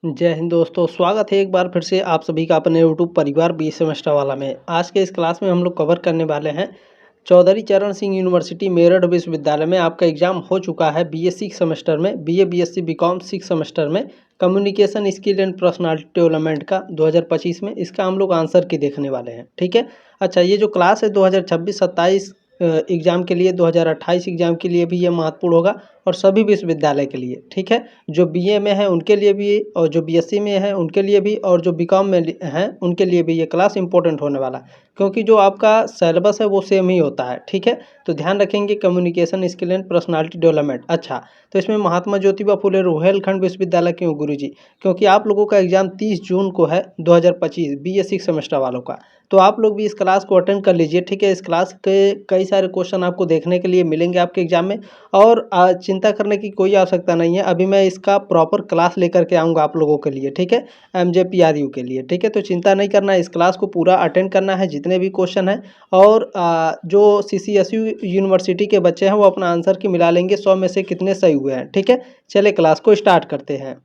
जय हिंद दोस्तों, स्वागत है एक बार फिर से आप सभी का अपने यूट्यूब परिवार बी सेमेस्टर वाला में। आज के इस क्लास में हम लोग कवर करने वाले हैं चौधरी चरण सिंह यूनिवर्सिटी मेरठ विश्वविद्यालय में आपका एग्जाम हो चुका है बीए सिक्स सेमेस्टर में, BA BSc BCom six semester में communication skill and personality development का 2025 में। इसका हम लोग आंसर की देखने वाले हैं, ठीक है। अच्छा, ये जो क्लास है 2026-27 एग्जाम के लिए, 2028 एग्जाम के लिए भी ये महत्वपूर्ण होगा और सभी विश्वविद्यालय के लिए, ठीक है। जो बीए में है उनके लिए भी और जो बीएससी में है उनके लिए भी और जो बीकॉम में हैं उनके लिए भी ये क्लास इंपॉर्टेंट होने वाला है, क्योंकि जो आपका सिलेबस है वो सेम ही होता है, ठीक है। तो ध्यान रखेंगे communication skill and personality development. अच्छा, तो इसमें महात्मा ज्योतिबा फुले रुहेलखंड विश्वविद्यालय क्यों गुरुजी? क्योंकि आप लोगों का एग्जाम 30 जून को है 2025 बीए सिक्स सेमेस्टर वालों का। तो आप लोग भी इस क्लास को अटेंड कर लीजिए, ठीक है। इस क्लास के कई सारे क्वेश्चन आपको देखने के लिए मिलेंगे आपके एग्जाम में और चिंता करने की कोई आवश्यकता नहीं है। अभी मैं इसका प्रॉपर क्लास लेकर के आऊँगा आप लोगों के लिए, ठीक है, एमजेपीआरयू के लिए, ठीक है। तो चिंता नहीं करना है, इस क्लास को पूरा अटेंड करना है जितने भी क्वेश्चन हैं। और जो सीसीएसयू यूनिवर्सिटी के बच्चे हैं वो अपना आंसर की मिला लेंगे 100 में से कितने सही हुए हैं, ठीक है। चलिए क्लास को स्टार्ट करते हैं।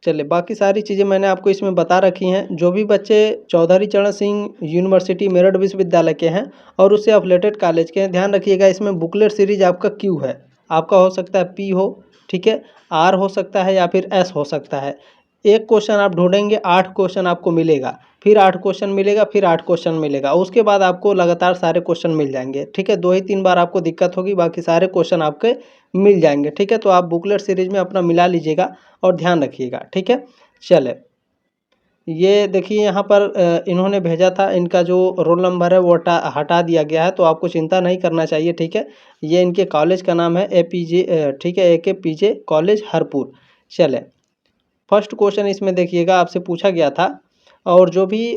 चलिए, बाकी सारी चीज़ें मैंने आपको इसमें बता रखी हैं। जो भी बच्चे चौधरी चरण सिंह यूनिवर्सिटी मेरठ विश्वविद्यालय के हैं और उससे एफिलेटेड कॉलेज के हैं, ध्यान रखिएगा इसमें बुकलेट सीरीज आपका क्यू है। आपका हो सकता है पी हो, ठीक है, आर हो सकता है या फिर एस हो सकता है। एक क्वेश्चन आप ढूंढेंगे, 8 क्वेश्चन आपको मिलेगा, फिर 8 क्वेश्चन मिलेगा, फिर 8 क्वेश्चन मिलेगा, उसके बाद आपको लगातार सारे क्वेश्चन मिल जाएंगे, ठीक है। 2 ही 3 बार आपको दिक्कत होगी, बाकी सारे क्वेश्चन आपके मिल जाएंगे, ठीक है। तो आप बुकलेट सीरीज में अपना मिला लीजिएगा और ध्यान रखिएगा, ठीक है। चले, ये देखिए यहाँ पर इन्होंने भेजा था, इनका जो रोल नंबर है वो हटा दिया गया है, तो आपको चिंता नहीं करना चाहिए, ठीक है। ये इनके कॉलेज का नाम है एपीजे, ठीक है, AKPJ कॉलेज हरपुर। चले, फर्स्ट क्वेश्चन इसमें देखिएगा आपसे पूछा गया था और जो भी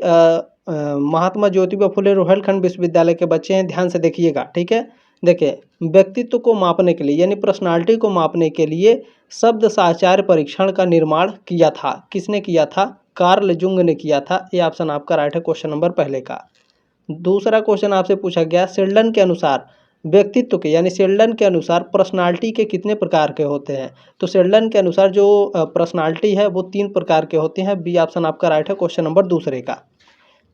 महात्मा ज्योतिबा फुले रुहेलखंड विश्वविद्यालय के बच्चे हैं ध्यान से देखिएगा, ठीक है। देखिए, व्यक्तित्व को मापने के लिए यानी पर्सनालिटी को मापने के लिए शब्द साहचर्य परीक्षण का निर्माण किया था। किसने किया था? कार्ल जुंग ने किया था। ये ऑप्शन आपका राइट है क्वेश्चन नंबर पहले का। दूसरा क्वेश्चन आपसे पूछा गया, शेल्डन के अनुसार व्यक्तित्व के यानी शेल्डन के अनुसार पर्सनालिटी के कितने प्रकार के होते हैं? तो शेल्डन के अनुसार जो पर्सनालिटी है वो 3 प्रकार के होते हैं। बी ऑप्शन आपका राइट है क्वेश्चन नंबर दूसरे का।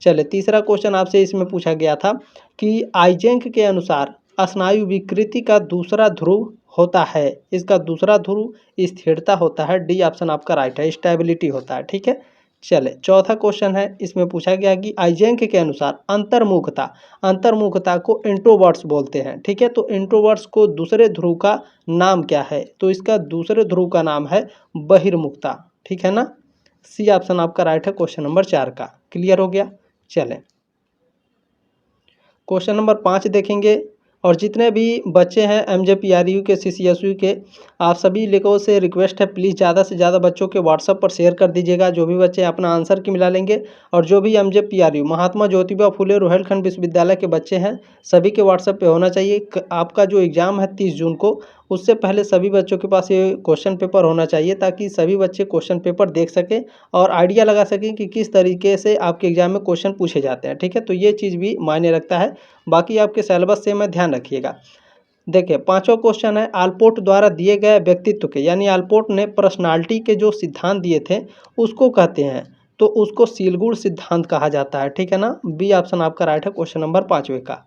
चलिए, तीसरा क्वेश्चन आपसे इसमें पूछा गया था कि आइजेंक के अनुसार स्नायु विकृति का दूसरा ध्रुव होता है। इसका दूसरा ध्रुव स्थिरता होता है। डी ऑप्शन आपका राइट है, स्टेबिलिटी होता है, ठीक है। चले, चौथा क्वेश्चन है, इसमें पूछा गया कि आइजेंक के अनुसार अंतर्मुखता को इंट्रोवर्ट्स बोलते हैं, ठीक है। तो इंट्रोवर्ट्स को दूसरे ध्रुव का नाम क्या है? तो इसका दूसरे ध्रुव का नाम है बहिर्मुखता, ठीक है ना। सी ऑप्शन आपका राइट है क्वेश्चन नंबर 4 का। क्लियर हो गया। चलें, क्वेश्चन नंबर 5 देखेंगे। और जितने भी बच्चे हैं एमजेपीआरयू के, सीसीएसयू के, आप सभी लोगों से रिक्वेस्ट है प्लीज़ ज़्यादा से ज़्यादा बच्चों के व्हाट्सएप पर शेयर कर दीजिएगा। जो भी बच्चे अपना आंसर की मिला लेंगे और जो भी एमजेपीआरयू महात्मा ज्योतिबा फुले रुहेलखंड विश्वविद्यालय के बच्चे हैं सभी के व्हाट्सएप पे होना चाहिए। आपका जो एग्ज़ाम है 30 जून को, उससे पहले सभी बच्चों के पास ये क्वेश्चन पेपर होना चाहिए ताकि सभी बच्चे क्वेश्चन पेपर देख सकें और आइडिया लगा सकें कि किस तरीके से आपके एग्जाम में क्वेश्चन पूछे जाते हैं, ठीक है। तो ये चीज़ भी मायने रखता है। बाकी आपके सिलेबस से मैं ध्यान रखिएगा। देखिए, पांचवा क्वेश्चन है, आलपोर्ट द्वारा दिए गए व्यक्तित्व के यानी आलपोर्ट ने पर्सनालिटी के जो सिद्धांत दिए थे उसको कहते हैं, तो उसको सीलगुड़ सिद्धांत कहा जाता है, ठीक है ना। बी ऑप्शन आपका राइट है क्वेश्चन नंबर 5वें का।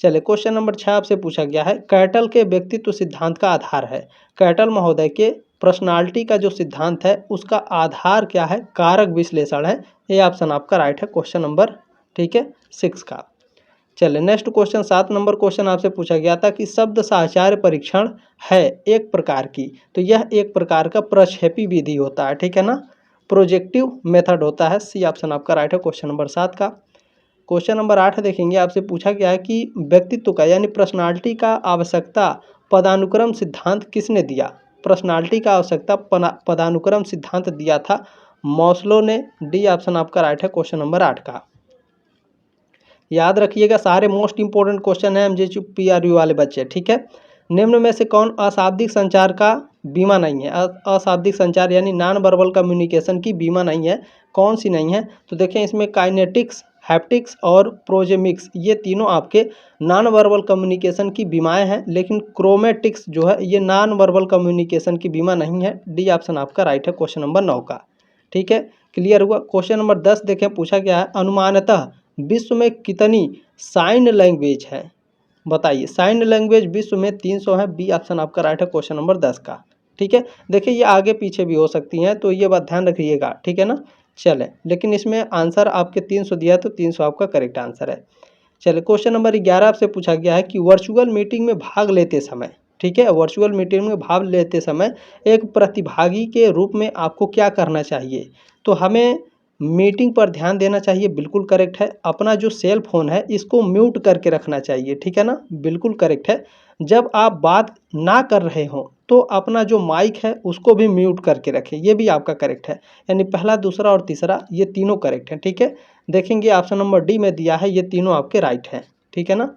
चलिए, क्वेश्चन नंबर 6 आपसे पूछा गया है, कैटल के व्यक्तित्व सिद्धांत का आधार है। कैटल महोदय के पर्सनालिटी का जो सिद्धांत है उसका आधार क्या है? कारक विश्लेषण है। ये ऑप्शन आपका राइट है क्वेश्चन नंबर, ठीक है, 6 का। चलिए, नेक्स्ट क्वेश्चन 7 नंबर क्वेश्चन आपसे पूछा गया था कि शब्द साहचर्य परीक्षण है एक प्रकार की, तो यह एक प्रकार का प्रक्षेपी विधि होता है, ठीक है ना, प्रोजेक्टिव मेथड होता है। सी ऑप्शन आपका राइट है क्वेश्चन नंबर 7 का। क्वेश्चन नंबर 8 देखेंगे, आपसे पूछा गया है कि व्यक्तित्व का यानी पर्सनालिटी का आवश्यकता पदानुक्रम सिद्धांत किसने दिया? पर्सनालिटी का आवश्यकता पदानुक्रम सिद्धांत दिया था मॉस्लो ने। डी ऑप्शन आपका राइट है क्वेश्चन नंबर 8 का। याद रखिएगा, सारे मोस्ट इंपोर्टेंट क्वेश्चन है एमजेपीआरयू वाले बच्चे, ठीक है। निम्न में से कौन अशाब्दिक संचार का बीमा नहीं है? अशाब्दिक संचार यानी नॉन वर्बल कम्युनिकेशन की बीमा नहीं है, कौन सी नहीं है? तो देखें, इसमें काइनेटिक्स हैप्टिक्स और प्रोजेमिक्स, ये तीनों आपके नॉन वर्बल कम्युनिकेशन की बीमाएं हैं, लेकिन क्रोमेटिक्स जो है ये नॉन वर्बल कम्युनिकेशन की बीमा नहीं है। डी ऑप्शन आपका राइट है क्वेश्चन नंबर 9 का। ठीक है, क्लियर हुआ। क्वेश्चन नंबर 10 देखें, पूछा गया है अनुमानतः विश्व में कितनी साइन लैंग्वेज है? बताइए, साइन लैंग्वेज विश्व में 300 है। बी ऑप्शन आपका राइट है क्वेश्चन नंबर 10 का। ठीक है, देखिए ये आगे पीछे भी हो सकती हैं, तो ये बात ध्यान रखिएगा। ठीक है ना, चले, लेकिन इसमें आंसर आपके 300 दिया है, तो 300 आपका करेक्ट आंसर है। चलिए, क्वेश्चन नंबर 11 आपसे पूछा गया है कि वर्चुअल मीटिंग में भाग लेते समय, ठीक है, वर्चुअल मीटिंग में भाग लेते समय एक प्रतिभागी के रूप में आपको क्या करना चाहिए? तो हमें मीटिंग पर ध्यान देना चाहिए, बिल्कुल करेक्ट है। अपना जो सेल फोन है इसको म्यूट करके रखना चाहिए, ठीक है ना, बिल्कुल करेक्ट है। जब आप बात ना कर रहे हो तो अपना जो माइक है उसको भी म्यूट करके रखें, ये भी आपका करेक्ट है। यानी पहला, दूसरा और तीसरा ये तीनों करेक्ट है। ठीक है, देखेंगे ऑप्शन नंबर डी में दिया है, ये तीनों आपके राइट हैं। ठीक है ना,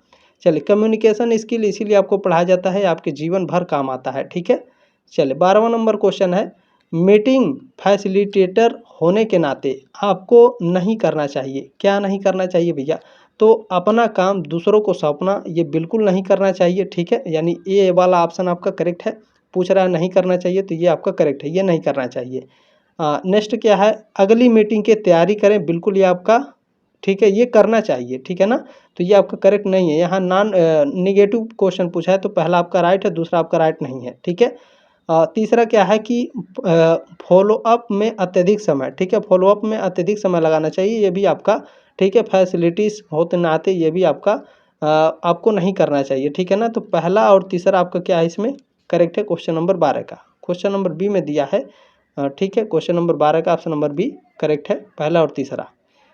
चलिए, कम्युनिकेशन स्किल इसीलिए आपको पढ़ाया जाता है, आपके जीवन भर काम आता है। ठीक है, चलिए, 12वां नंबर क्वेश्चन है, मीटिंग फैसिलिटेटर होने के नाते आपको नहीं करना चाहिए, क्या नहीं करना चाहिए भैया? तो अपना काम दूसरों को सौंपना, ये बिल्कुल नहीं करना चाहिए। ठीक है, यानी ये वाला ऑप्शन आपका करेक्ट है। पूछ रहा है नहीं करना चाहिए, तो ये आपका करेक्ट है, ये नहीं करना चाहिए। नेक्स्ट क्या है, अगली मीटिंग की तैयारी करें, बिल्कुल ये आपका ठीक है, ये करना चाहिए। ठीक है ना, तो ये आपका करेक्ट नहीं है। यहाँ नॉन निगेटिव क्वेश्चन पूछा है, तो पहला आपका राइट है, दूसरा आपका राइट नहीं है। ठीक है, तीसरा क्या है कि फॉलोअप में अत्यधिक समय, ठीक है, फॉलोअप में अत्यधिक समय लगाना चाहिए, ये भी आपका ठीक है। फैसिलिटीज़ होते नाते ये भी आपका आपको नहीं करना चाहिए। ठीक है ना, तो पहला और तीसरा आपका क्या है इसमें करेक्ट है क्वेश्चन नंबर 12 का। क्वेश्चन नंबर बी में दिया है, ठीक है, क्वेश्चन नंबर 12 का ऑप्शन नंबर बी करेक्ट है, पहला और तीसरा।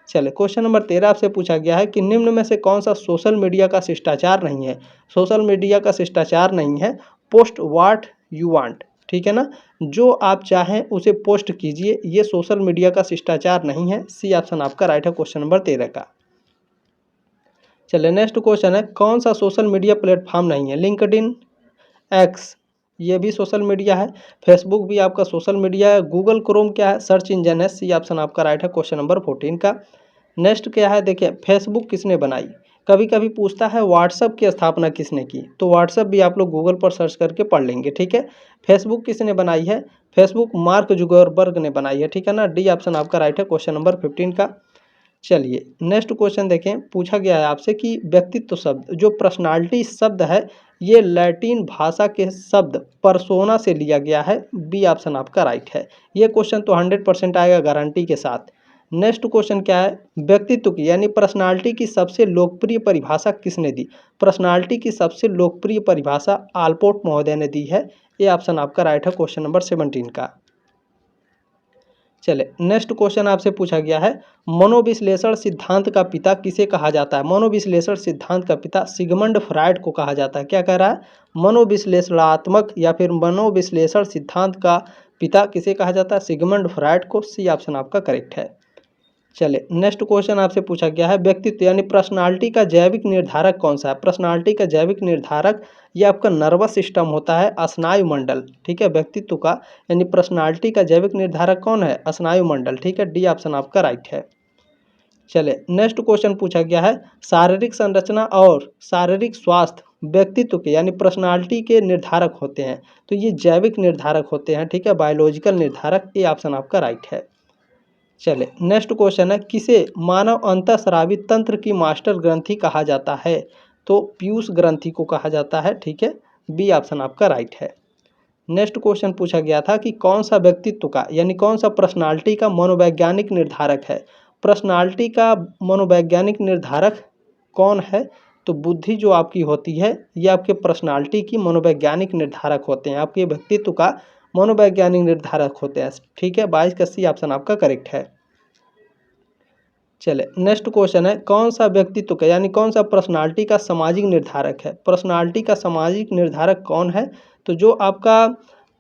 चलिए, क्वेश्चन नंबर 13 आपसे पूछा गया है कि निम्न में से कौन सा सोशल मीडिया का शिष्टाचार नहीं है? सोशल मीडिया का शिष्टाचार नहीं है पोस्ट व्हाट यू वांट, ठीक है ना, जो आप चाहें उसे पोस्ट कीजिए, ये सोशल मीडिया का शिष्टाचार नहीं है। सी ऑप्शन आपका राइट है क्वेश्चन नंबर 13 का। चलिए, नेक्स्ट क्वेश्चन है, कौन सा सोशल मीडिया प्लेटफॉर्म नहीं है? लिंक्डइन, एक्स, ये भी सोशल मीडिया है। फेसबुक भी आपका सोशल मीडिया है। गूगल क्रोम क्या है? सर्च इंजन है। सी ऑप्शन आपका राइट है क्वेश्चन नंबर 14 का। नेक्स्ट क्या है, देखिए, फेसबुक किसने बनाई? कभी कभी पूछता है व्हाट्सअप की स्थापना किसने की? तो व्हाट्सअप भी आप लोग गूगल पर सर्च करके पढ़ लेंगे। ठीक है, फेसबुक किसने बनाई है? फेसबुक मार्क जुकरबर्ग ने बनाई है। ठीक है ना, डी ऑप्शन आपका राइट है क्वेश्चन नंबर 15 का। चलिए, नेक्स्ट क्वेश्चन देखें, पूछा गया है आपसे कि व्यक्तित्व शब्द, जो पर्सनालिटी शब्द है, ये लैटिन भाषा के शब्द परसोना से लिया गया है। बी ऑप्शन आपका राइट है। ये क्वेश्चन तो 100% आएगा गारंटी के साथ। नेक्स्ट क्वेश्चन क्या है, व्यक्तित्व की यानी पर्सनालिटी की सबसे लोकप्रिय परिभाषा किसने दी? पर्सनालिटी की सबसे लोकप्रिय परिभाषा आल्पोर्ट महोदय ने दी है। ये ऑप्शन आपका राइट है क्वेश्चन नंबर 17 का। चले, नेक्स्ट क्वेश्चन आपसे पूछा गया है, मनोविश्लेषण सिद्धांत का पिता किसे कहा जाता है? मनोविश्लेषण सिद्धांत का पिता सिगमंड फ्रायड को कहा जाता है। क्या कह रहा है? मनोविश्लेषणात्मक या फिर मनोविश्लेषण सिद्धांत का पिता किसे कहा जाता है? सिगमंड फ्रायड को। सी ऑप्शन आपका करेक्ट है। चले, नेक्स्ट क्वेश्चन आपसे पूछा गया है, व्यक्तित्व यानी पर्सनालिटी का जैविक निर्धारक कौन सा है? पर्सनालिटी का जैविक निर्धारक ये आपका नर्वस सिस्टम होता है, स्नायु मंडल। ठीक है, व्यक्तित्व का यानी पर्सनालिटी का जैविक निर्धारक कौन है? स्नायु मंडल। ठीक है, डी ऑप्शन आपका राइट है। चले, नेक्स्ट क्वेश्चन पूछा गया है, शारीरिक संरचना और शारीरिक स्वास्थ्य व्यक्तित्व के यानी पर्सनालिटी के निर्धारक होते हैं, तो ये जैविक निर्धारक होते हैं। ठीक है, बायोलॉजिकल निर्धारक। ये ऑप्शन आपका राइट है। चले, नेक्स्ट क्वेश्चन है, किसे मानव अंतःस्रावी तंत्र की मास्टर ग्रंथि कहा जाता है? तो पीयूष ग्रंथि को कहा जाता है। ठीक है, बी ऑप्शन आपका राइट है। नेक्स्ट क्वेश्चन पूछा गया था कि कौन सा व्यक्तित्व का यानी कौन सा पर्सनालिटी का मनोवैज्ञानिक निर्धारक है? पर्सनालिटी का मनोवैज्ञानिक निर्धारक कौन है? तो बुद्धि जो आपकी होती है ये आपके पर्सनालिटी की मनोवैज्ञानिक निर्धारक होते हैं, आपके व्यक्तित्व का मनोवैज्ञानिक निर्धारक होते हैं। ठीक है, 22 का सी ऑप्शन आपका करेक्ट है। चले, नेक्स्ट क्वेश्चन है, कौन सा व्यक्तित्व का यानी कौन सा पर्सनालिटी का सामाजिक निर्धारक है? पर्सनालिटी का सामाजिक निर्धारक कौन है? तो जो आपका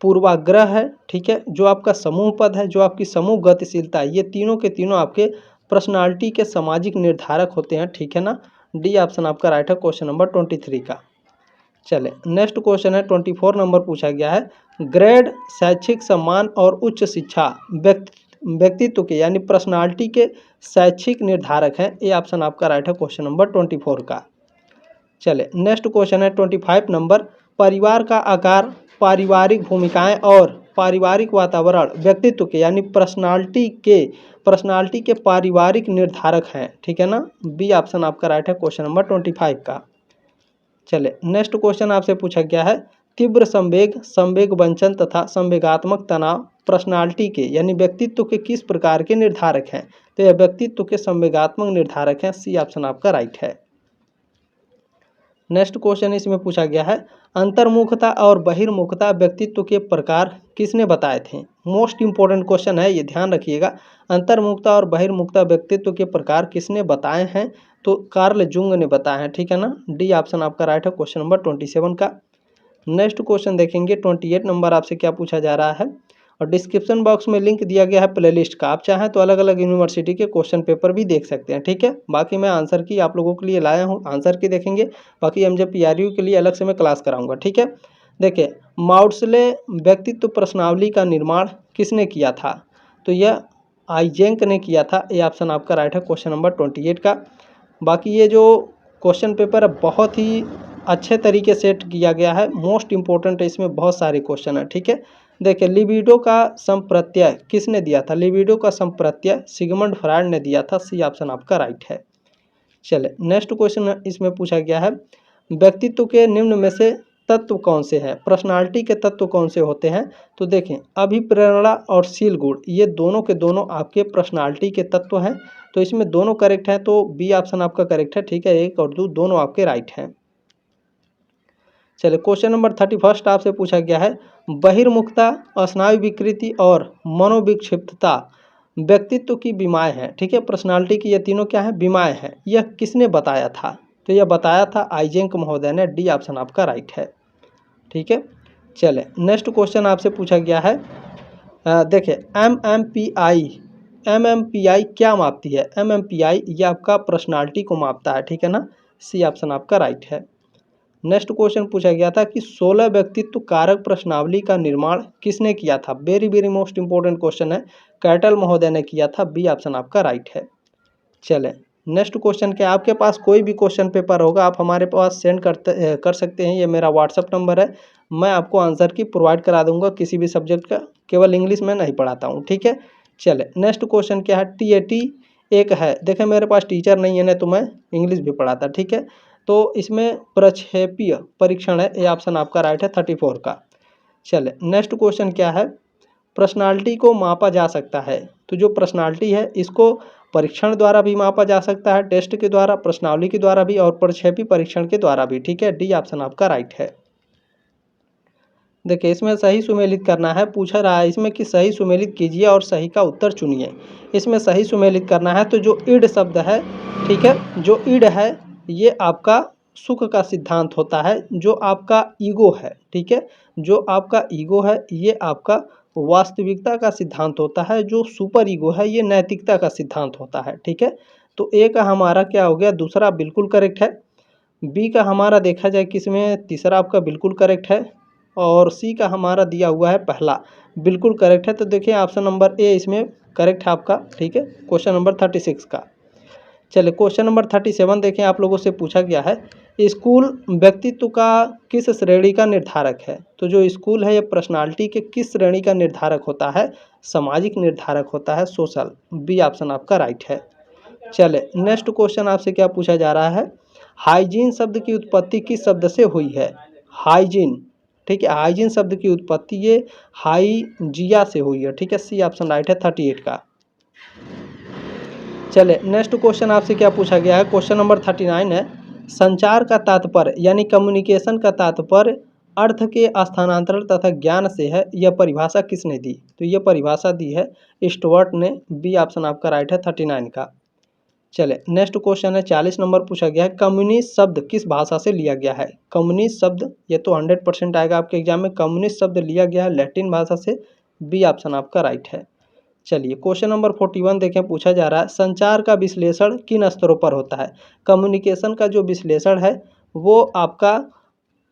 पूर्वाग्रह है, ठीक है, जो आपका समूह पद है, जो आपकी समूह गतिशीलता है, ये तीनों के तीनों आपके पर्सनालिटी के सामाजिक निर्धारक होते हैं। ठीक है ना, डी ऑप्शन आपका राइट है क्वेश्चन नंबर 23 का। चले, नेक्स्ट क्वेश्चन है 24 नंबर पूछा गया है, ग्रेड, शैक्षिक सम्मान और उच्च शिक्षा व्यक्तित्व के यानी पर्सनालिटी के शैक्षिक निर्धारक हैं। ये ऑप्शन आपका राइट है क्वेश्चन नंबर 24 का। चले नेक्स्ट क्वेश्चन है 25 नंबर। परिवार का आकार, पारिवारिक भूमिकाएं और पारिवारिक वातावरण व्यक्तित्व के यानी पर्सनालिटी के पारिवारिक निर्धारक हैं। ठीक है ना, बी ऑप्शन आपका राइट है क्वेश्चन नंबर 25 का। चले नेक्स्ट क्वेश्चन आपसे पूछा गया है तीव्र संवेग, संवेग वंचन तथा संवेगात्मक तनाव पर्सनालिटी के यानी व्यक्तित्व के किस प्रकार के निर्धारक हैं। तो यह व्यक्तित्व के संवेगात्मक निर्धारक हैं। सी ऑप्शन आपका राइट है। नेक्स्ट क्वेश्चन इसमें पूछा गया है अंतर्मुखता और बहिर्मुखता व्यक्तित्व के प्रकार किसने बताए थे। मोस्ट इंपॉर्टेंट क्वेश्चन है, ये ध्यान रखिएगा। अंतर्मुखता और बहिर्मुखता व्यक्तित्व के प्रकार किसने बताए हैं। तो कार्ल जुंग ने बताए हैं। ठीक है ना, डी ऑप्शन आपका राइट है क्वेश्चन नंबर 27 का। नेक्स्ट क्वेश्चन देखेंगे 28 नंबर आपसे क्या पूछा जा रहा है और डिस्क्रिप्शन बॉक्स में लिंक दिया गया है प्लेलिस्ट का। आप चाहें तो अलग अलग यूनिवर्सिटी के क्वेश्चन पेपर भी देख सकते हैं। ठीक है, बाकी मैं आंसर की आप लोगों के लिए लाया हूं, आंसर की देखेंगे। बाकी MJPRU के लिए अलग से मैं क्लास कराऊंगा। ठीक है, देखिए माउड्सले व्यक्तित्व प्रश्नावली का निर्माण किसने किया था। तो यह आइजेंक ने किया था। ये ऑप्शन आपका राइट है क्वेश्चन नंबर 28 का। बाकी ये जो क्वेश्चन पेपर है बहुत ही अच्छे तरीके से सेट किया गया है, मोस्ट इंपॉर्टेंट है, इसमें बहुत सारे क्वेश्चन है। ठीक है, देखिए लिबिडो का संप्रत्यय किसने दिया था। लिबिडो का संप्रत्यय सिगमंड फ्रायड ने दिया था। सी ऑप्शन आपका राइट है। चले नेक्स्ट क्वेश्चन इसमें पूछा गया है व्यक्तित्व के निम्न में से तत्व कौन से हैं। पर्सनालिटी के तत्व कौन से होते हैं। तो देखें अभिप्रेरणा और शील गुण ये दोनों के दोनों आपके पर्सनालिटी के तत्व हैं। तो इसमें दोनों करेक्ट हैं, तो बी ऑप्शन आपका करेक्ट है। ठीक है, एक और दो दोनों आपके राइट हैं। चलिए क्वेश्चन नंबर 31 आपसे पूछा गया है बहिर्मुखता, स्नायु विकृति और मनोविक्षिप्तता व्यक्तित्व की बीमाएं हैं। ठीक है, पर्सनालिटी की ये तीनों क्या है, बीमाएं हैं। यह किसने बताया था। तो यह बताया था आइजेंक महोदय ने। डी ऑप्शन आपका राइट है। ठीक है, चले नेक्स्ट क्वेश्चन आपसे पूछा गया है देखिए MMPI क्या मापती है। MMPI ये आपका पर्सनालिटी को मापता है। ठीक है ना, सी ऑप्शन आपका राइट है। नेक्स्ट क्वेश्चन पूछा गया था कि 16 व्यक्तित्व कारक प्रश्नावली का निर्माण किसने किया था। Very very most important question है, कैटल महोदय ने किया था। बी ऑप्शन आपका राइट है। चले नेक्स्ट क्वेश्चन के आपके पास कोई भी क्वेश्चन पेपर होगा आप हमारे पास सेंड कर सकते हैं। ये मेरा व्हाट्सअप नंबर है, मैं आपको आंसर की प्रोवाइड करा दूंगा किसी भी सब्जेक्ट का, केवल इंग्लिश में नहीं पढ़ाता हूँ। ठीक है, चले नेक्स्ट क्वेश्चन क्या है TAT एक है। देखें मेरे पास टीचर नहीं है ना, तो मैं इंग्लिश भी पढ़ाता। ठीक है, तो इसमें प्रक्षेपीय परीक्षण है। ये ऑप्शन आपका राइट है 34 का। चले नेक्स्ट क्वेश्चन क्या है पर्सनालिटी को मापा जा सकता है। तो जो पर्सनालिटी है इसको परीक्षण द्वारा भी मापा जा सकता है, टेस्ट के द्वारा, प्रश्नावली के द्वारा भी और प्रक्षेपी परीक्षण के द्वारा भी। ठीक है, डी ऑप्शन आपका राइट है। देखिए इसमें सही सुमेलित करना है, पूछा रहा है इसमें कि सही सुमेलित कीजिए और सही का उत्तर चुनिए। इसमें सही सुमेलित करना है तो जो ईड शब्द है, ठीक है, जो ईड है ये आपका सुख का सिद्धांत होता है। जो आपका ईगो है, ठीक है, जो आपका ईगो है ये आपका वास्तविकता का सिद्धांत होता है। जो सुपर ईगो है ये नैतिकता का सिद्धांत होता है। ठीक है, तो ए का हमारा क्या हो गया, दूसरा बिल्कुल करेक्ट है। बी का हमारा देखा जाए किसमें, तीसरा आपका बिल्कुल करेक्ट है और सी का हमारा दिया हुआ है पहला, बिल्कुल करेक्ट है। तो देखिए ऑप्शन नंबर ए इसमें करेक्ट है आपका। ठीक है, क्वेश्चन नंबर 36 का। चलिए क्वेश्चन नंबर 37 देखें, आप लोगों से पूछा गया है स्कूल व्यक्तित्व का किस श्रेणी का निर्धारक है। तो जो स्कूल है ये पर्सनालिटी के किस श्रेणी का निर्धारक होता है, सामाजिक निर्धारक होता है, सोशल। बी ऑप्शन आपका राइट है। चले नेक्स्ट क्वेश्चन आपसे क्या पूछा जा रहा है हाइजीन शब्द की उत्पत्ति किस शब्द से हुई है। हाइजीन, ठीक है, हाइजीन शब्द की उत्पत्ति ये हाइजिया से हुई है। ठीक है, सी ऑप्शन राइट है 38 का। चले नेक्स्ट क्वेश्चन आपसे क्या पूछा गया है, क्वेश्चन नंबर 39 है संचार का तात्पर्य यानी कम्युनिकेशन का तात्पर्य अर्थ के स्थानांतरण तथा ज्ञान से है। यह परिभाषा किसने दी। तो यह परिभाषा दी है स्टुअर्ट ने। बी ऑप्शन आपका राइट है 39 का। चले नेक्स्ट क्वेश्चन है 40 नंबर पूछा गया है कम्युनिस्ट शब्द किस भाषा से लिया गया है। कम्युनिस्ट शब्द ये तो 100% आएगा आपके एग्जाम में। कम्युनिस्ट शब्द लिया गया है लैटिन भाषा से। बी ऑप्शन आपका राइट है। चलिए क्वेश्चन नंबर 41 देखें, पूछा जा रहा है संचार का विश्लेषण किन स्तरों पर होता है। कम्युनिकेशन का जो विश्लेषण है वो आपका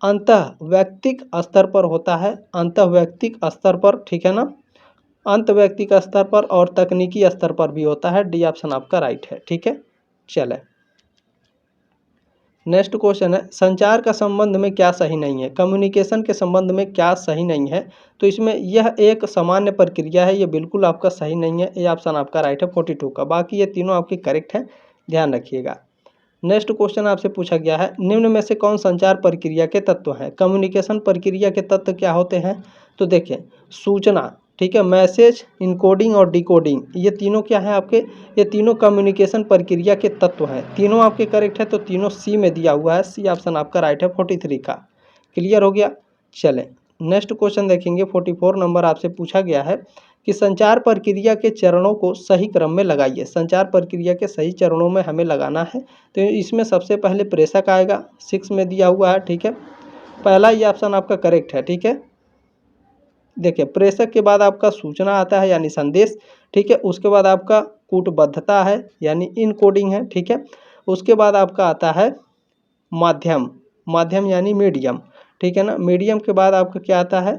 अंतःवैयक्तिक स्तर पर होता है, अंतःवैयक्तिक स्तर पर। ठीक है ना, अंत व्यक्ति का स्तर पर और तकनीकी स्तर पर भी होता है। डी ऑप्शन आपका राइट है। ठीक है, चले नेक्स्ट क्वेश्चन है, संचार का संबंध में क्या सही नहीं है? कम्युनिकेशन के संबंध में क्या सही नहीं है? तो इसमें यह एक सामान्य प्रक्रिया है, ये बिल्कुल आपका सही नहीं है। ये ऑप्शन आपका राइट है 42 का। बाकी ये तीनों आपकी करेक्ट है, ध्यान रखिएगा। नेक्स्ट क्वेश्चन आपसे पूछा गया है, निम्न में से कौन संचार प्रक्रिया के तत्व हैं? कम्युनिकेशन प्रक्रिया के तत्व क्या होते हैं? तो देखिए, सूचना, ठीक है, मैसेज, इनकोडिंग और डिकोडिंग, ये तीनों क्या है आपके? ये तीनों कम्युनिकेशन प्रक्रिया के तत्व हैं। तीनों आपके करेक्ट है, तो तीनों सी में दिया हुआ है। सी ऑप्शन आपका राइट है 43 का। क्लियर हो गया? चलें नेक्स्ट क्वेश्चन देखेंगे। 44 नंबर आपसे पूछा गया है कि संचार प्रक्रिया के चरणों को सही क्रम में लगाइए। संचार प्रक्रिया के सही चरणों में हमें लगाना है, तो इसमें सबसे पहले प्रेषक आएगा, 6 में दिया हुआ है। ठीक है, पहला ये ऑप्शन आपका करेक्ट है। ठीक है, देखिए, प्रेषक के बाद आपका सूचना आता है यानी संदेश। ठीक है, उसके बाद आपका कूटबद्धता है यानी इनकोडिंग है। ठीक है, उसके बाद आपका आता है माध्यम, माध्यम यानी मीडियम। ठीक है ना, मीडियम के बाद आपका क्या आता है?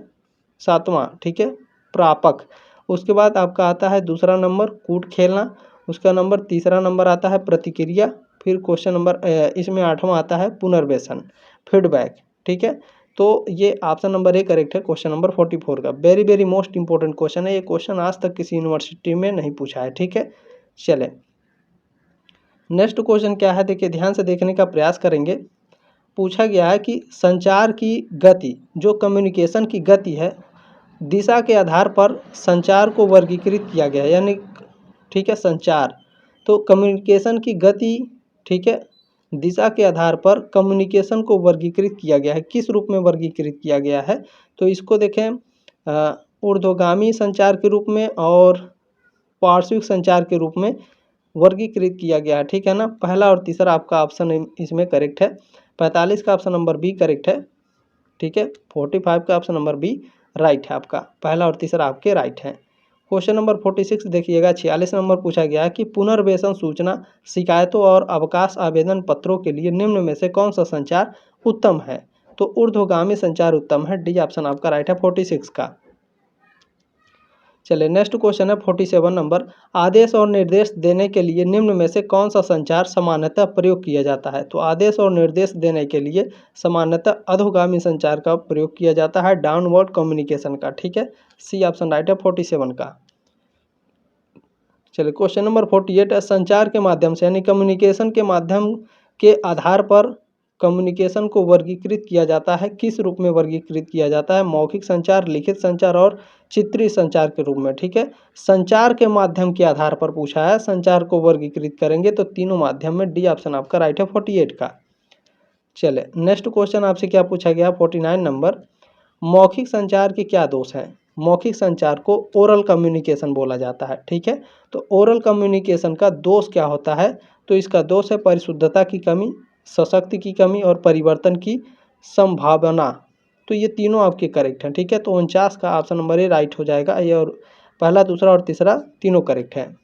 7वां, ठीक है, प्रापक। उसके बाद आपका आता है दूसरा नंबर कूट खेलना। उसका नंबर तीसरा नंबर आता है प्रतिक्रिया। फिर क्वेश्चन नंबर इसमें 8वां आता है पुनर्वेशन, फीडबैक। ठीक है, तो ये ऑप्शन नंबर ए करेक्ट है क्वेश्चन नंबर 44 का। Very very most important question है, ये क्वेश्चन आज तक किसी यूनिवर्सिटी में नहीं पूछा है। ठीक है, चले नेक्स्ट क्वेश्चन क्या है, देखिए ध्यान से देखने का प्रयास करेंगे। पूछा गया है कि संचार की गति, जो कम्युनिकेशन की गति है, दिशा के आधार पर संचार को वर्गीकृत किया गया है। यानी ठीक है, संचार तो कम्युनिकेशन की गति, ठीक है, दिशा के आधार पर कम्युनिकेशन को वर्गीकृत किया गया है। किस रूप में वर्गीकृत किया गया है? तो इसको देखें, ऊर्ध्वगामी संचार के रूप में और पार्श्विक संचार के रूप में वर्गीकृत किया गया है। ठीक है ना, पहला और तीसरा आपका ऑप्शन इसमें करेक्ट है। 45 का ऑप्शन नंबर बी करेक्ट है। ठीक है, 45 का ऑप्शन नंबर बी राइट है आपका, पहला और तीसरा आपके राइट हैं। क्वेश्चन नंबर 46 देखिएगा। 46 नंबर पूछा गया है कि पुनर्वेशन सूचना, शिकायतों और अवकाश आवेदन पत्रों के लिए निम्न में से कौन सा संचार उत्तम है? तो ऊर्ध्वगामी संचार उत्तम है। डी ऑप्शन आपका राइट है 46 का। चलिए नेक्स्ट क्वेश्चन है 47 नंबर, आदेश और निर्देश देने के लिए निम्न में से कौन सा संचार सामान्यतः प्रयोग किया जाता है? तो आदेश और निर्देश देने के लिए सामान्यतः अधोगामी संचार का प्रयोग किया जाता है, डाउनवर्ड कम्युनिकेशन का। ठीक है, सी ऑप्शन राइट है 47 का। चलिए क्वेश्चन नंबर 48 है, संचार के माध्यम से यानी कम्युनिकेशन के माध्यम के आधार पर कम्युनिकेशन को वर्गीकृत किया जाता है। किस रूप में वर्गीकृत किया जाता है? मौखिक संचार, लिखित संचार और चित्रीय संचार के रूप में। ठीक है, संचार के माध्यम के आधार पर पूछा है, संचार को वर्गीकृत करेंगे तो तीनों माध्यम में। डी ऑप्शन आपका राइट है 48 का। चले नेक्स्ट क्वेश्चन आपसे क्या पूछा गया 49 नंबर, मौखिक संचार के क्या दोष हैं? मौखिक संचार को ओरल कम्युनिकेशन बोला जाता है। ठीक है, तो ओरल कम्युनिकेशन का दोष क्या होता है? तो इसका दोष है परिशुद्धता की कमी, सशक्ति की कमी और परिवर्तन की संभावना। तो ये तीनों आपके करेक्ट हैं। ठीक है, तो 49 का ऑप्शन नंबर ए राइट हो जाएगा। ये और पहला, दूसरा और तीसरा तीनों करेक्ट है।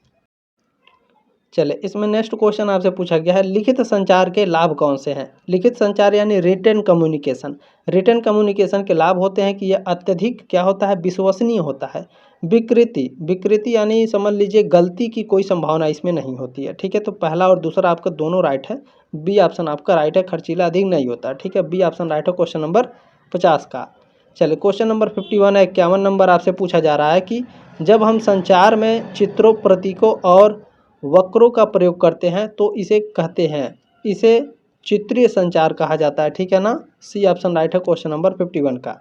चले इसमें नेक्स्ट क्वेश्चन आपसे पूछा गया है, लिखित संचार के लाभ कौन से हैं? लिखित संचार यानी रिटन कम्युनिकेशन। रिटन कम्युनिकेशन के लाभ होते हैं कि यह अत्यधिक क्या होता है? विश्वसनीय होता है। विकृति, विकृति यानी समझ लीजिए गलती की कोई संभावना इसमें नहीं होती है। ठीक है, तो पहला और दूसरा आपका दोनों राइट है। बी ऑप्शन आपका राइट है, खर्चीला अधिक नहीं होता। ठीक है, बी ऑप्शन राइट है क्वेश्चन नंबर 50 का। चलिए क्वेश्चन नंबर 51 है, 51 नंबर आपसे पूछा जा रहा है कि जब हम संचार में चित्रों, प्रतीकों और वक्रों का प्रयोग करते हैं तो इसे कहते हैं, इसे चित्रीय संचार कहा जाता है। ठीक है ना, सी ऑप्शन राइट है क्वेश्चन नंबर 51 का।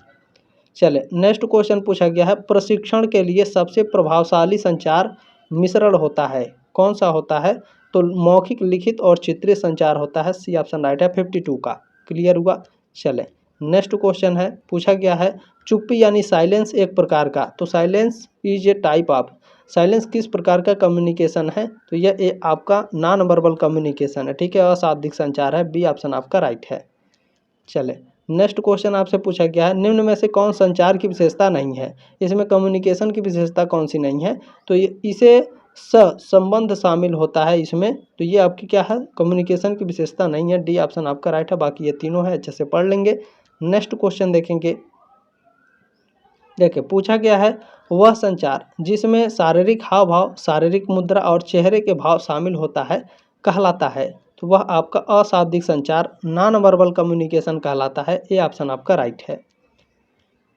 चले नेक्स्ट क्वेश्चन पूछा गया है, प्रशिक्षण के लिए सबसे प्रभावशाली संचार मिश्रण होता है, कौन सा होता है? तो मौखिक, लिखित और चित्रीय संचार होता है। सी ऑप्शन राइट है 52 का। क्लियर हुआ? चले नेक्स्ट क्वेश्चन है, पूछा गया है चुप्पी यानी साइलेंस एक प्रकार का, तो silence is a type of, silence किस प्रकार का कम्युनिकेशन है? तो यह आपका नॉन वर्बल कम्युनिकेशन है। ठीक है, अशाब्दिक संचार है। बी ऑप्शन आपका राइट है। चले नेक्स्ट क्वेश्चन आपसे पूछा गया है, निम्न में से कौन संचार की विशेषता नहीं है? इसमें कम्युनिकेशन की विशेषता कौन सी नहीं है? तो ये इसे संबंध शामिल होता है इसमें, तो ये आपकी क्या है? कम्युनिकेशन की विशेषता नहीं है। डी ऑप्शन आपका राइट है। बाकी ये तीनों है, अच्छे से पढ़ लेंगे। नेक्स्ट क्वेश्चन देखेंगे, देखिए पूछा गया है वह संचार जिसमें शारीरिक हाव भाव, शारीरिक मुद्रा और चेहरे के भाव शामिल होता है कहलाता है। तो वह आपका अशाब्दिक संचार नॉन वर्बल कम्युनिकेशन कहलाता है। ये ऑप्शन आपका राइट है।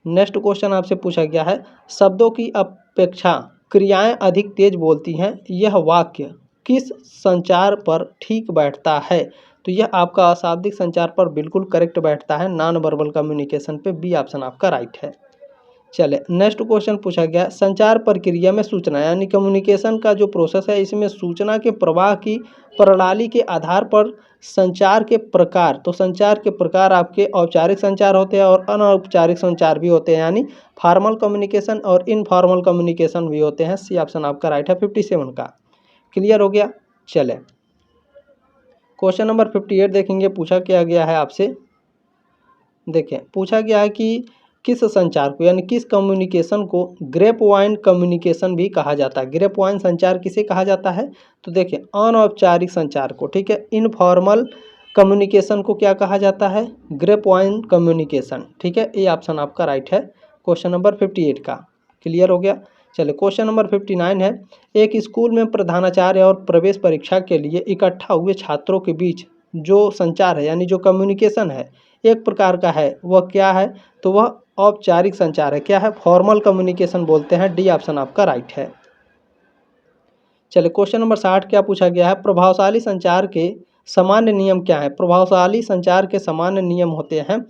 नेक्स्ट क्वेश्चन आपसे पूछा गया है शब्दों की अपेक्षा क्रियाएं अधिक तेज बोलती हैं, यह वाक्य किस संचार पर ठीक बैठता है? तो यह आपका अशाब्दिक संचार पर बिल्कुल करेक्ट बैठता है, नॉन वर्बल कम्युनिकेशन पे। बी ऑप्शन आपका राइट है। चले नेक्स्ट क्वेश्चन पूछा गया संचार प्रक्रिया में सूचना यानी कम्युनिकेशन का जो प्रोसेस है इसमें सूचना के प्रवाह की प्रणाली के आधार पर संचार के प्रकार, तो संचार के प्रकार आपके औपचारिक संचार होते हैं और अनौपचारिक संचार भी होते हैं, यानी फॉर्मल कम्युनिकेशन और इनफॉर्मल कम्युनिकेशन भी होते हैं। सी ऑप्शन आपका राइट है 57 का। क्लियर हो गया। चले क्वेश्चन नंबर 58 देखेंगे। पूछा क्या गया है आपसे, देखें पूछा गया है कि किस संचार को यानी किस कम्युनिकेशन को ग्रेप वाइन कम्युनिकेशन भी कहा जाता है। ग्रेप वाइन संचार किसे कहा जाता है? तो देखिए अनौपचारिक संचार को, ठीक है, इनफॉर्मल कम्युनिकेशन को क्या कहा जाता है? ग्रेप वाइन कम्युनिकेशन, ठीक है। ये ऑप्शन आपका राइट है क्वेश्चन नंबर 58 का। क्लियर हो गया। चलिए क्वेश्चन नंबर 59 है एक स्कूल में प्रधानाचार्य और प्रवेश परीक्षा के लिए इकट्ठा हुए छात्रों के बीच जो संचार है यानी जो कम्युनिकेशन है एक प्रकार का है, वह क्या है? तो वह औपचारिक संचार है। क्या है? फॉर्मल कम्युनिकेशन बोलते हैं। डी ऑप्शन आपका राइट है। चलिए क्वेश्चन नंबर 60 क्या पूछा गया है प्रभावशाली संचार के सामान्य नियम क्या है? प्रभावशाली संचार के सामान्य नियम होते हैं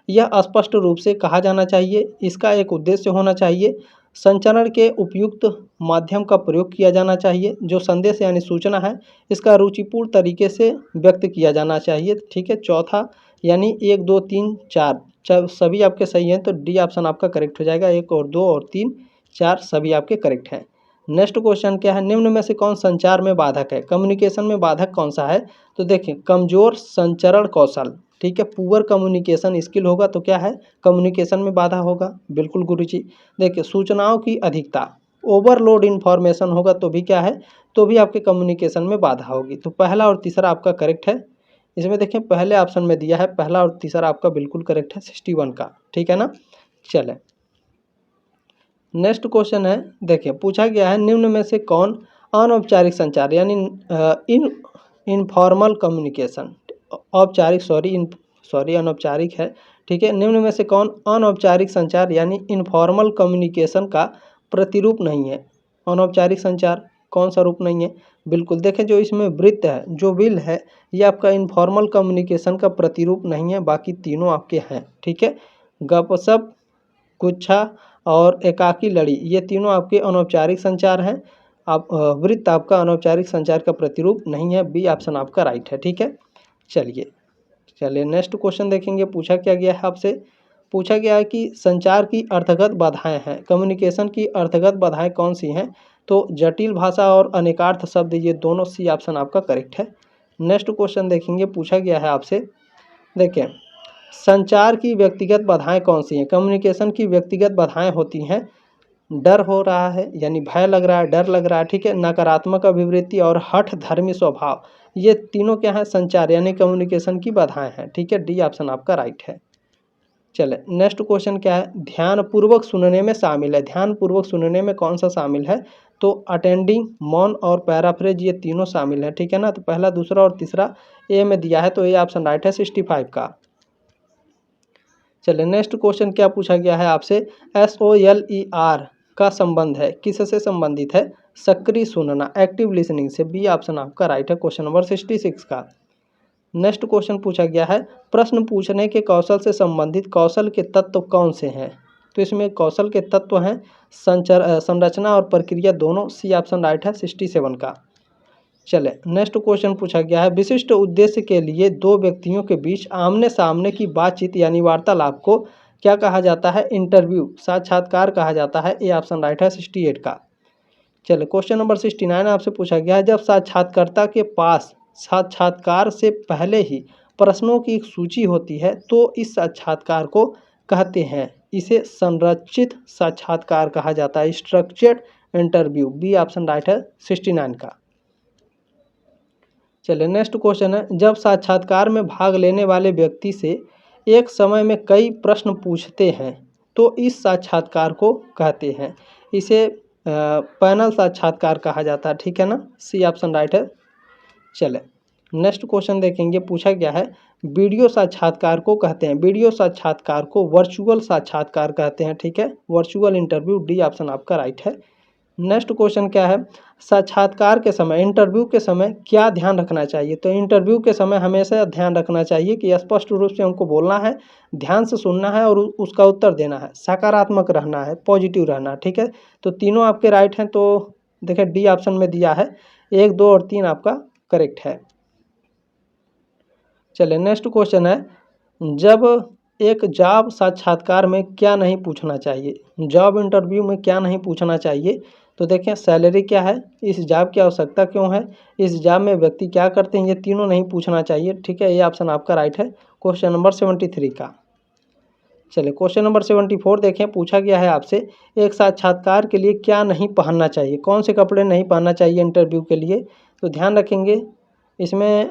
यह स्पष्ट रूप से कहा जाना चाहिए, इसका एक उद्देश्य होना चाहिए, संचरण के उपयुक्त माध्यम का प्रयोग किया जाना चाहिए, जो संदेश यानी सूचना है इसका रुचिपूर्ण तरीके से व्यक्त किया जाना चाहिए, ठीक है। चौथा यानी 1 2 3 4 सभी आपके सही हैं, तो डी ऑप्शन आपका करेक्ट हो जाएगा। 1 और 2 और 3 4 सभी आपके करेक्ट हैं। नेक्स्ट क्वेश्चन क्या है निम्न में से कौन संचार में बाधक है? कम्युनिकेशन में बाधक कौन सा है? तो देखिए कमजोर संचरण कौशल, ठीक है, पुअर कम्युनिकेशन स्किल होगा तो क्या है? कम्युनिकेशन में बाधा होगा। बिल्कुल गुरुजी। देखिए सूचनाओं की अधिकता, ओवरलोड इन्फॉर्मेशन होगा तो भी क्या है? तो भी आपके कम्युनिकेशन में बाधा होगी। तो पहला और तीसरा आपका करेक्ट है। इसमें देखें पहले ऑप्शन में दिया है पहला और तीसरा आपका बिल्कुल करेक्ट है 61 का, ठीक है ना। चले नेक्स्ट क्वेश्चन है, देखिए पूछा गया है निम्न में से कौन अनौपचारिक संचार यानी इनफॉर्मल कम्युनिकेशन, औपचारिक सॉरी अनौपचारिक है, ठीक है। निम्न में से कौन अनौपचारिक संचार यानी इनफॉर्मल कम्युनिकेशन का प्रतिरूप नहीं है? अनौपचारिक संचार कौन सा रूप नहीं है? बिल्कुल देखें जो इसमें वृत्त है जो विल है ये आपका इनफॉर्मल कम्युनिकेशन का प्रतिरूप नहीं है, बाकी तीनों आपके हैं, ठीक है। गपशप, गुच्छा और एकाकी लड़ी ये तीनों आपके अनौपचारिक संचार हैं। आप वृत्त आपका अनौपचारिक संचार का प्रतिरूप नहीं है। बी ऑप्शन आपका राइट है, ठीक है। चलिए नेक्स्ट क्वेश्चन देखेंगे। पूछा क्या गया है आपसे, पूछा गया है कि संचार की अर्थगत बाधाएं हैं, कम्युनिकेशन की अर्थगत बाधाएं कौन सी हैं? तो जटिल भाषा और अनेकार्थ शब्द ये दोनों। सी ऑप्शन आपका करेक्ट है। नेक्स्ट क्वेश्चन देखेंगे। पूछा गया है आपसे, देखें संचार की व्यक्तिगत बाधाएं कौन सी हैं? कम्युनिकेशन की व्यक्तिगत बाधाएं होती हैं डर हो रहा है यानी भय लग रहा है, डर लग रहा है, ठीक है, नकारात्मक अभिवृत्ति और हठ धर्मी स्वभाव, ये तीनों क्या है? संचार यानी कम्युनिकेशन की बाधाएं हैं, ठीक है। डी ऑप्शन आपका राइट है। चले नेक्स्ट क्वेश्चन क्या है ध्यानपूर्वक सुनने में शामिल है, ध्यानपूर्वक सुनने में कौन सा शामिल है? तो अटेंडिंग, मौन और पैराफ्रेज ये तीनों शामिल है, ठीक है ना। तो पहला दूसरा और तीसरा ए में दिया है तो ए ऑप्शन राइट है 65 का। चलिए नेक्स्ट क्वेश्चन क्या पूछा गया है आपसे SOLER का संबंध है किससे संबंधित है? सक्रिय सुनना, एक्टिव लिसनिंग से। बी ऑप्शन आपका राइट है क्वेश्चन नंबर 66 का। नेक्स्ट क्वेश्चन पूछा गया है प्रश्न पूछने के कौशल से संबंधित कौशल के तत्व कौन से हैं? तो इसमें कौशल के तत्व हैं संरचना और प्रक्रिया दोनों। सी ऑप्शन राइट है 67 का। चले नेक्स्ट क्वेश्चन पूछा गया है विशिष्ट उद्देश्य के लिए दो व्यक्तियों के बीच आमने सामने की बातचीत यानी वार्तालाप को क्या कहा जाता है? इंटरव्यू, साक्षात्कार कहा जाता है। ए ऑप्शन राइट है 68 का। चले क्वेश्चन नंबर 69 आपसे पूछा गया है जब साक्षात्कारकर्ता के पास साक्षात्कार से पहले ही प्रश्नों की एक सूची होती है तो इस साक्षात्कार को कहते हैं, इसे संरचित साक्षात्कार कहा जाता है, structured interview. B option right है 69 का। चलिए नेक्स्ट क्वेश्चन है जब साक्षात्कार में भाग लेने वाले व्यक्ति से एक समय में कई प्रश्न पूछते हैं तो इस साक्षात्कार को कहते हैं, इसे पैनल साक्षात्कार कहा जाता है। ठीक है ना, सी ऑप्शन राइट है। चले नेक्स्ट क्वेश्चन देखेंगे, पूछा गया है वीडियो साक्षात्कार को कहते हैं, वीडियो साक्षात्कार को वर्चुअल साक्षात्कार कहते हैं। ठीक है, वर्चुअल इंटरव्यू, डी ऑप्शन आपका राइट है। नेक्स्ट क्वेश्चन क्या है, साक्षात्कार के समय, इंटरव्यू के समय क्या ध्यान रखना चाहिए। तो इंटरव्यू के समय हमेशा ध्यान रखना चाहिए कि स्पष्ट रूप से हमको बोलना है, ध्यान से सुनना है और उसका उत्तर देना है, सकारात्मक रहना है, पॉजिटिव रहना है। ठीक है, तो तीनों आपके राइट हैं। तो देखिए डी ऑप्शन में दिया है, 1, 2 और 3 आपका करेक्ट है। चलिए नेक्स्ट क्वेश्चन है, जब एक जॉब साक्षात्कार में क्या नहीं पूछना चाहिए, जॉब इंटरव्यू में क्या नहीं पूछना चाहिए। तो देखें सैलरी क्या है, इस जॉब की आवश्यकता क्यों है, इस जॉब में व्यक्ति क्या करते हैं, ये तीनों नहीं पूछना चाहिए। ठीक है, ये ऑप्शन आपका राइट है क्वेश्चन नंबर 73 का। चलिए क्वेश्चन नंबर 74 देखें, पूछा गया है आपसे एक साक्षात्कार के लिए क्या नहीं पहनना चाहिए, कौन से कपड़े नहीं पहनना चाहिए इंटरव्यू के लिए। तो ध्यान रखेंगे इसमें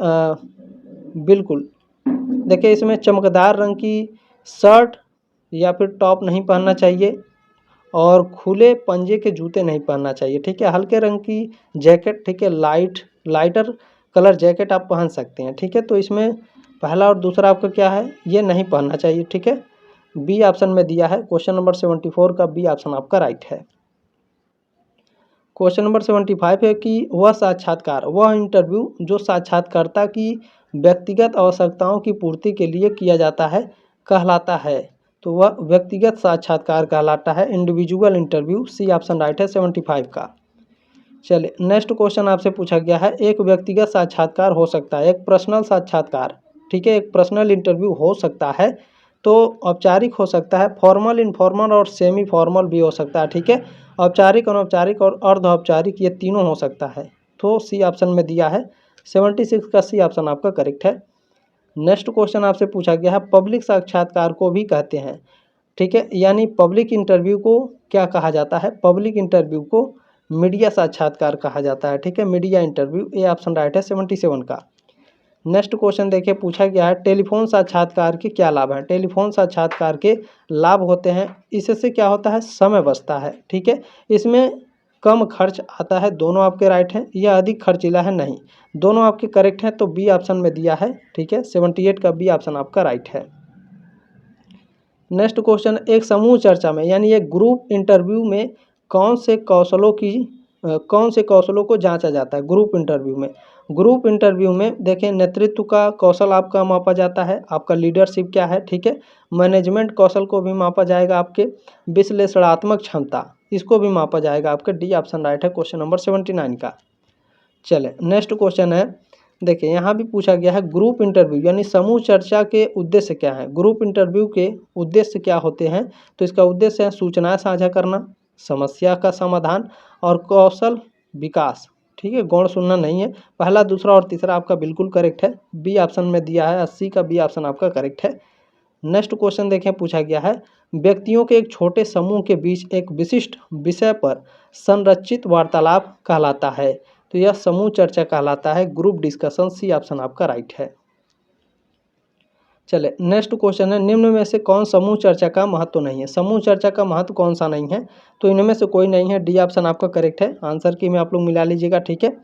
बिल्कुल देखिए, इसमें चमकदार रंग की शर्ट या फिर टॉप नहीं पहनना चाहिए और खुले पंजे के जूते नहीं पहनना चाहिए। ठीक है, हल्के रंग की जैकेट, ठीक है, लाइटर कलर जैकेट आप पहन सकते हैं। ठीक है, तो इसमें पहला और दूसरा आपका क्या है, ये नहीं पहनना चाहिए। ठीक है, बी ऑप्शन में दिया है, क्वेश्चन नंबर 74 का बी ऑप्शन आपका राइट है। क्वेश्चन नंबर 75 है कि वह साक्षात्कार, वह इंटरव्यू जो साक्षात्कारता की व्यक्तिगत आवश्यकताओं की पूर्ति के लिए किया जाता है कहलाता है। तो वह व्यक्तिगत साक्षात्कार कहलाता है, individual interview, C option right है 75 का। चलिए नेक्स्ट क्वेश्चन आपसे पूछा गया है, एक व्यक्तिगत साक्षात्कार हो सकता है, एक पर्सनल साक्षात्कार, ठीक है, एक पर्सनल इंटरव्यू हो सकता है। तो औपचारिक हो सकता है, फॉर्मल, इनफॉर्मल और सेमी फॉर्मल भी हो सकता है। ठीक है, औपचारिक, अनौपचारिक और अर्ध औपचारिक ये तीनों हो सकता है। तो सी ऑप्शन में दिया है 76 का सी ऑप्शन आपका करेक्ट है। नेक्स्ट क्वेश्चन आपसे पूछा गया है, पब्लिक साक्षात्कार को भी कहते हैं। ठीक है, यानी पब्लिक इंटरव्यू को क्या कहा जाता है, पब्लिक इंटरव्यू को मीडिया साक्षात्कार कहा जाता है। ठीक है, media interview, A option right है 77 का। नेक्स्ट क्वेश्चन देखिए, पूछा गया है टेलीफोन साक्षात्कार के क्या लाभ हैं। टेलीफोन साक्षात्कार के लाभ होते हैं, इससे क्या होता है, समय बचता है। ठीक है, इसमें कम खर्च आता है, दोनों आपके राइट हैं। यह अधिक खर्चीला है, नहीं, दोनों आपके करेक्ट हैं। तो बी ऑप्शन में दिया है, ठीक है, 78 का बी ऑप्शन आपका राइट है। नेक्स्ट क्वेश्चन, एक समूह चर्चा में यानी एक ग्रुप इंटरव्यू में कौन से कौशलों को जांचा जाता है। ग्रुप इंटरव्यू में, ग्रुप इंटरव्यू में देखें नेतृत्व का कौशल आपका मापा जाता है, आपका लीडरशिप क्या है। ठीक है, मैनेजमेंट कौशल को भी मापा जाएगा, आपके विश्लेषणात्मक क्षमता इसको भी मापा जाएगा, आपके डी ऑप्शन राइट है क्वेश्चन नंबर 79 का। चले नेक्स्ट क्वेश्चन है, देखिए यहाँ भी पूछा गया है ग्रुप इंटरव्यू यानी समूह चर्चा के उद्देश्य क्या है। ग्रुप इंटरव्यू के उद्देश्य क्या होते हैं। तो इसका उद्देश्य है सूचनाएं साझा करना, समस्या का समाधान और कौशल विकास। ठीक है, गौण सुनना नहीं है। पहला, दूसरा और तीसरा आपका बिल्कुल करेक्ट है, बी ऑप्शन में दिया है 80 का बी ऑप्शन आपका करेक्ट है। नेक्स्ट क्वेश्चन देखें, पूछा गया है व्यक्तियों के एक छोटे समूह के बीच एक विशिष्ट विषय पर संरचित वार्तालाप कहलाता है। तो यह समूह चर्चा कहलाता है, ग्रुप डिस्कशन, सी ऑप्शन आपका राइट है। चले नेक्स्ट क्वेश्चन है, निम्न में से कौन समूह चर्चा का महत्व नहीं है। समूह चर्चा का महत्व कौन सा नहीं है। तो इनमें से कोई नहीं है, डी ऑप्शन आपका करेक्ट है। आंसर की में आप लोग मिला लीजिएगा। ठीक है,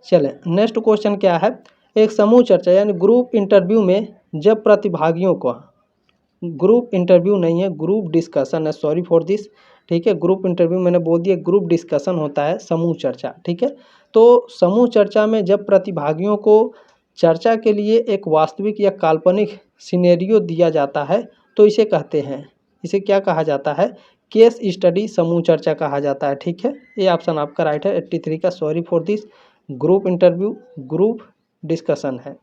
चले नेक्स्ट क्वेश्चन क्या है, एक समूह चर्चा यानी ग्रुप इंटरव्यू में जब प्रतिभागियों को, ग्रुप इंटरव्यू नहीं है, ग्रुप डिस्कशन है, सॉरी फॉर दिस। ठीक है, ग्रुप इंटरव्यू मैंने बोल दिया, ग्रुप डिस्कशन होता है समूह चर्चा। ठीक है, तो समूह चर्चा में जब प्रतिभागियों को चर्चा के लिए एक वास्तविक या काल्पनिक सिनेरियो दिया जाता है तो इसे कहते हैं, इसे क्या कहा जाता है, केस स्टडी समूह चर्चा कहा जाता है। ठीक है, ये ऑप्शन आपका राइट है 83 का, sorry for this. Group interview group discussion है।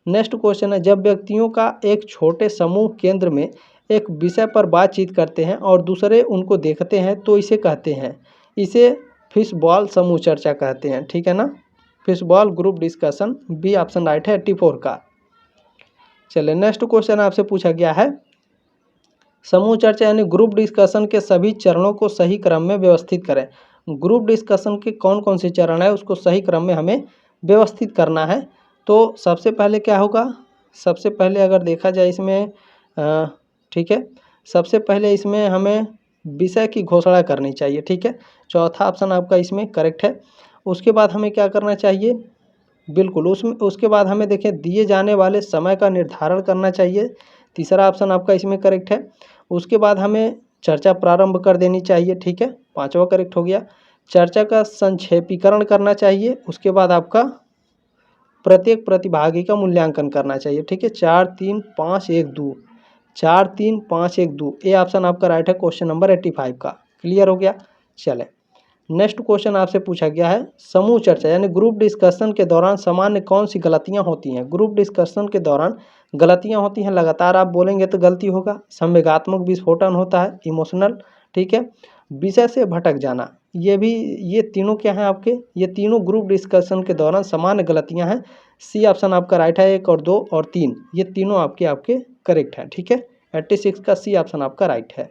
नेक्स्ट क्वेश्चन है, जब व्यक्तियों का एक छोटे समूह केंद्र में एक विषय पर बातचीत करते हैं और दूसरे उनको देखते हैं तो इसे कहते हैं, इसे फिश बॉल समूह चर्चा कहते हैं। ठीक है ना, fish bowl group discussion, B option right है 84 का। चलिए नेक्स्ट क्वेश्चन आपसे पूछा गया है, समूह चर्चा यानी ग्रुप डिस्कशन के सभी चरणों को सही क्रम में व्यवस्थित करें। ग्रुप डिस्कशन के कौन कौन से चरण है उसको सही क्रम में हमें व्यवस्थित करना है। तो सबसे पहले क्या होगा, सबसे पहले अगर देखा जाए इसमें ठीक है, सबसे पहले इसमें हमें विषय की घोषणा करनी चाहिए, ठीक है। चौथा ऑप्शन आपका इसमें करेक्ट है। उसके बाद हमें क्या करना चाहिए, बिल्कुल उसके बाद हमें देखें दिए जाने वाले समय का निर्धारण करना चाहिए। तीसरा ऑप्शन आपका इसमें करेक्ट है। उसके बाद हमें चर्चा प्रारंभ कर देनी चाहिए, ठीक है, पांचवा करेक्ट हो गया। चर्चा का संक्षेपीकरण करना चाहिए। उसके बाद आपका प्रत्येक प्रतिभागी का मूल्यांकन करना चाहिए, ठीक है। 4 3 5 1 2, 4 3 5 1 2, ये ऑप्शन आपका राइट है क्वेश्चन नंबर 85 का। क्लियर हो गया। चले नेक्स्ट क्वेश्चन आपसे पूछा गया है, समूह चर्चा यानी ग्रुप डिस्कशन के दौरान सामान्य कौन सी गलतियां होती हैं। ग्रुप डिस्कशन के दौरान गलतियां होती हैं, लगातार आप बोलेंगे तो गलती होगा। संवेगात्मक विस्फोटन होता है, इमोशनल, ठीक है। विषय से भटक जाना, ये तीनों क्या हैं आपके, ये तीनों ग्रुप डिस्कशन के दौरान सामान्य गलतियां हैं। सी ऑप्शन आपका राइट है, 1 और 2 और 3 ये तीनों आपके करेक्ट है, ठीक है। 86 का सी ऑप्शन आपका राइट है।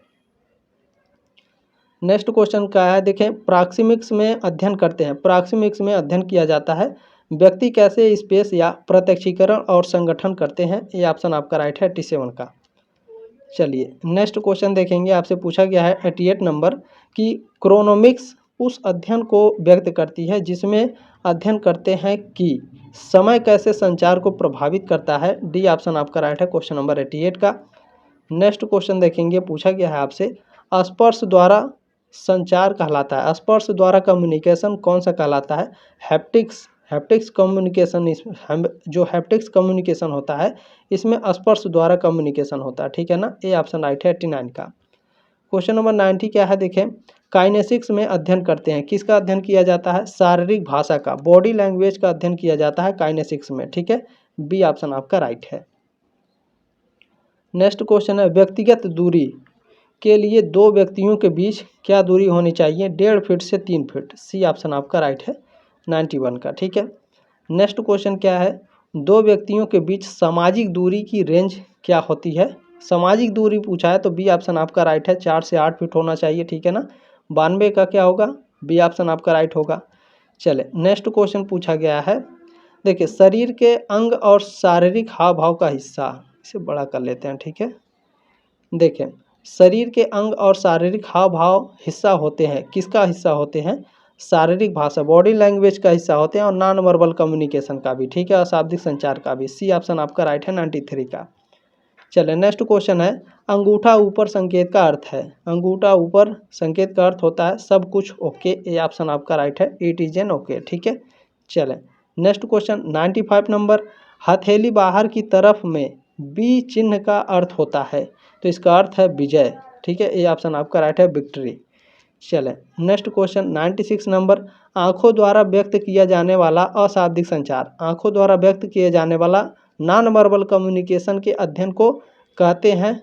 नेक्स्ट क्वेश्चन क्या है, देखें प्रॉक्सिमिक्स में अध्ययन करते हैं। प्रॉक्सिमिक्स में अध्ययन किया जाता है, व्यक्ति कैसे स्पेस या प्रत्यक्षीकरण और संगठन करते हैं। ये ऑप्शन आपका राइट है 87 का। चलिए नेक्स्ट क्वेश्चन देखेंगे, आपसे पूछा गया है 88 नंबर कि क्रोनोमिक्स उस अध्ययन को व्यक्त करती है जिसमें अध्ययन करते हैं कि समय कैसे संचार को प्रभावित करता है। डी ऑप्शन आपका राइट है क्वेश्चन नंबर 88 का। नेक्स्ट क्वेश्चन देखेंगे, पूछा गया है आपसे स्पर्श द्वारा संचार कहलाता है, स्पर्श द्वारा कम्युनिकेशन कौन सा कहलाता है। हैप्टिक्स कम्युनिकेशन, जो हैप्टिक्स कम्युनिकेशन होता है इसमें स्पर्श द्वारा कम्युनिकेशन होता है, ठीक है ना। ए ऑप्शन राइट है 89 का। क्वेश्चन नंबर 90 क्या है, देखें काइनेसिक्स में अध्ययन करते हैं, किसका अध्ययन किया जाता है, शारीरिक भाषा का, बॉडी लैंग्वेज का अध्ययन किया जाता है काइनेसिक्स में, ठीक है। बी ऑप्शन आपका राइट है। नेक्स्ट क्वेश्चन है, व्यक्तिगत दूरी के लिए दो व्यक्तियों के बीच क्या दूरी होनी चाहिए। 1.5 फीट से 3 फीट। सी ऑप्शन आपका राइट है 91 का, ठीक है। नेक्स्ट क्वेश्चन क्या है, दो व्यक्तियों के बीच सामाजिक दूरी की रेंज क्या होती है। सामाजिक दूरी पूछा है तो बी ऑप्शन आपका राइट है 4 से 8 फीट होना चाहिए, ठीक है ना। 92 का क्या होगा, बी ऑप्शन आपका राइट होगा। चले नेक्स्ट क्वेश्चन पूछा गया है, देखिए शरीर के अंग और शारीरिक हाव भाव का हिस्सा, इसे बड़ा कर लेते हैं, ठीक है। देखें शरीर के अंग और शारीरिक हाव भाव हिस्सा होते हैं, किसका हिस्सा होते हैं, शारीरिक भाषा, बॉडी लैंग्वेज का हिस्सा होते हैं और नॉन वर्बल कम्युनिकेशन का भी, ठीक है, अशाब्दिक संचार का भी। सी ऑप्शन आपका राइट है 93 का। चलिए नेक्स्ट क्वेश्चन है, अंगूठा ऊपर संकेत का अर्थ है। अंगूठा ऊपर संकेत का अर्थ होता है सब कुछ ओके। ए ऑप्शन आपका राइट है, इट इज एन ओके, ठीक है। चलें नेक्स्ट क्वेश्चन 95 नंबर, हथेली बाहर की तरफ में बी चिन्ह का अर्थ होता है, तो इसका अर्थ है विजय, ठीक है। ए ऑप्शन आपका राइट है विक्ट्री। चलें नेक्स्ट क्वेश्चन 96 नंबर, आंखों द्वारा व्यक्त किया जाने वाला अशाब्दिक संचार, आंखों द्वारा व्यक्त किए जाने वाला नॉन वर्बल कम्युनिकेशन के अध्ययन को कहते हैं,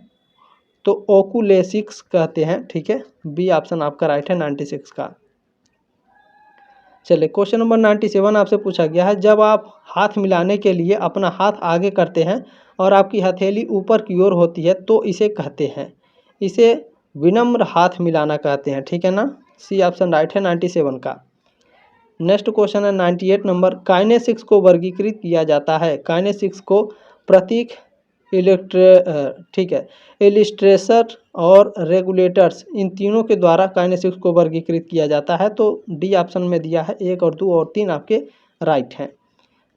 तो ओकुलेसिक्स कहते हैं, ठीक है। बी ऑप्शन आपका राइट है 96 का। चलिए क्वेश्चन नंबर 97 आपसे पूछा गया है, जब आप हाथ मिलाने के लिए अपना हाथ आगे करते हैं और आपकी हथेली ऊपर की ओर होती है तो इसे कहते हैं, इसे विनम्र हाथ मिलाना कहते हैं, ठीक है ना। सी ऑप्शन राइट है 97 का। नेक्स्ट क्वेश्चन है 98 नंबर, काइनेसिक्स को वर्गीकृत किया जाता है, काइनेसिक्स को प्रतीक, ठीक है, इलिस्ट्रेटर और रेगुलेटर्स, इन तीनों के द्वारा काइनेसिक्स को वर्गीकृत किया जाता है, तो डी ऑप्शन में दिया है 1 और 2 और 3 आपके राइट हैं।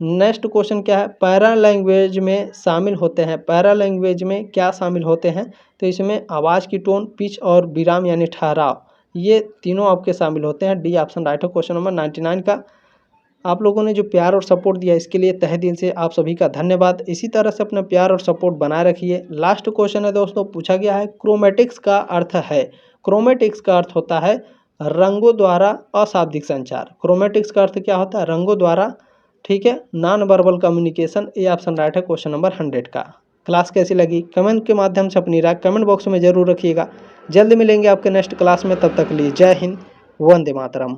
नेक्स्ट क्वेश्चन क्या है, पैरा लैंग्वेज में शामिल होते हैं, पैरा लैंग्वेज में क्या शामिल होते हैं, तो इसमें आवाज़ की टोन, पिच और विराम यानी ठहराव, ये तीनों आपके शामिल होते हैं। डी ऑप्शन राइट है क्वेश्चन नंबर 99 का। आप लोगों ने जो प्यार और सपोर्ट दिया इसके लिए तहे दिल से आप सभी का धन्यवाद। इसी तरह से अपना प्यार और सपोर्ट बनाए रखिए। लास्ट क्वेश्चन है दोस्तों, पूछा गया है क्रोमेटिक्स का अर्थ है, क्रोमेटिक्स का अर्थ होता है रंगों द्वारा अशाब्दिक संचार। क्रोमेटिक्स का अर्थ क्या होता है, रंगों द्वारा, ठीक है, non verbal communication. A option right है क्वेश्चन नंबर 100 का। क्लास कैसी लगी कमेंट के माध्यम से अपनी राय कमेंट बॉक्स में जरूर रखिएगा। जल्द मिलेंगे आपके नेक्स्ट क्लास में, तब तक के लिए जय हिंद, वंदे मातरम।